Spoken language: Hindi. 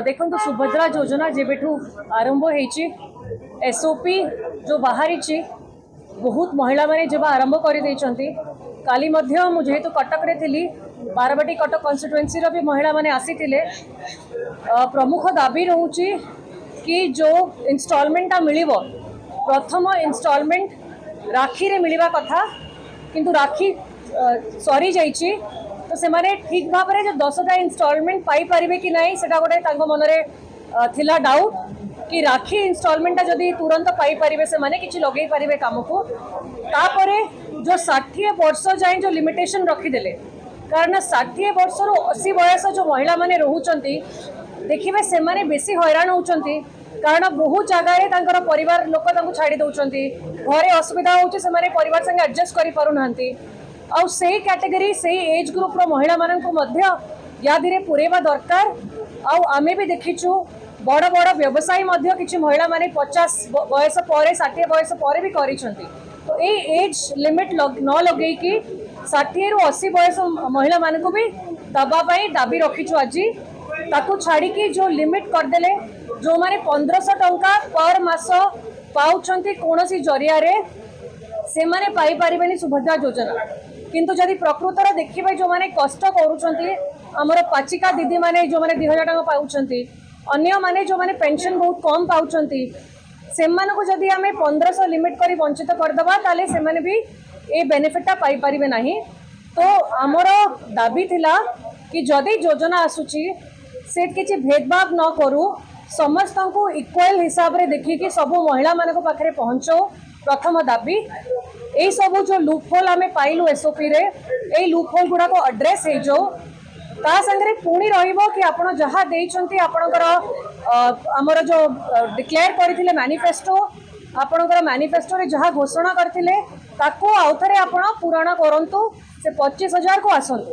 देखो सुभद्रा योजना जेबेठू आरंभ होती एसओपी जो बाहरी बहुत महिला माने जब आरंभ कर काली जेहेतु कटक रे थी बारवाटी कटक कन्स्टिट्युएंसी भी महिला माने आसी प्रमुख दाबी रोचे कि जो इंस्टॉलमेंटा मिलिबो प्रथम इंस्टॉलमेंट राखी रे मिलिबा कथा किंतु राखी सरी जाइए तो से माने ठीक भाव में जो 10टा इंस्टॉलमेंट पाई पारिबे कि नहीं सेटा गोटे तांको मनरे थिला डाउट कि राखी इंस्टॉलमेंटा जदि तुरंत पाई पारिबे से माने किछि लगेई पारिबे काम को तापरे जो 60 वर्ष जाए जो लिमिटेशन रखीदेले कारण 60 वर्ष रु 80 बयस जो महिला माने रहउचंती देखिबे से माने बेसी हैरान होउचंती कारण बहुत जगह परिवार लोक छाड़ी दौरान घरे असुविधा होउचे से माने परिवार संगे एडजस्ट करि पारु नाहंती आउ सेही कैटेगरी सेही एज ग्रुप रो महिला मानन को मध्य या धीरे पुरेबा दरकार आउ आमे भी देखिछु बड़ बड़ व्यवसायी मध्य किछि महिला माने 50 बयस पर 60 बयस पर भी करिसंती तो ए एज लिमिट न लगेई कि 60 रु 80 बयस महिला मान को भी दबा पाई दाबी रखिछु आज ताकू छाड़ी की जो लिमिट करदेले जो माने 1500 टंका पर मास पाउछंती कोनोसी जरिया रे से माने पाई पारिबेनी सुभद्रा योजना किंतु जदि प्रकृतर देखिबे जो माने कष्ट करूछंती हमर पाचिका दीदी माने जो माने 2000 टंका पाउछंती अन्य माने जो माने पेंशन बहुत कम पाउछंती से माने को जदि हमें 1500 लिमिट करी वंचित कर दबा ताले से माने भी ए बेनिफिटटा पाई पारिबे नाही तो हमर दाबी थिला कि जदि योजना आसुची से किछि भेदभाव न करू समस्त को इक्वल हिसाब रे देखि कि सब महिला मान पाखे पहुँचो प्रथम दाबी यही सब जो लूपहोल आम पाइलु एसओपी रे यही लूपहोल गुड़ा को एड्रेस हो जाओ ता संगे पुणी रहिबो कि आपण जहाँ देइछंती आपणकर हमर जो डिक्लेयर करथिले मैनिफेस्टो आपणकर मैनिफेस्टो रे जहाँ घोषणा करथिले ताको आउथरे आपण पूरण करंतु से 25,000 को आसंतु।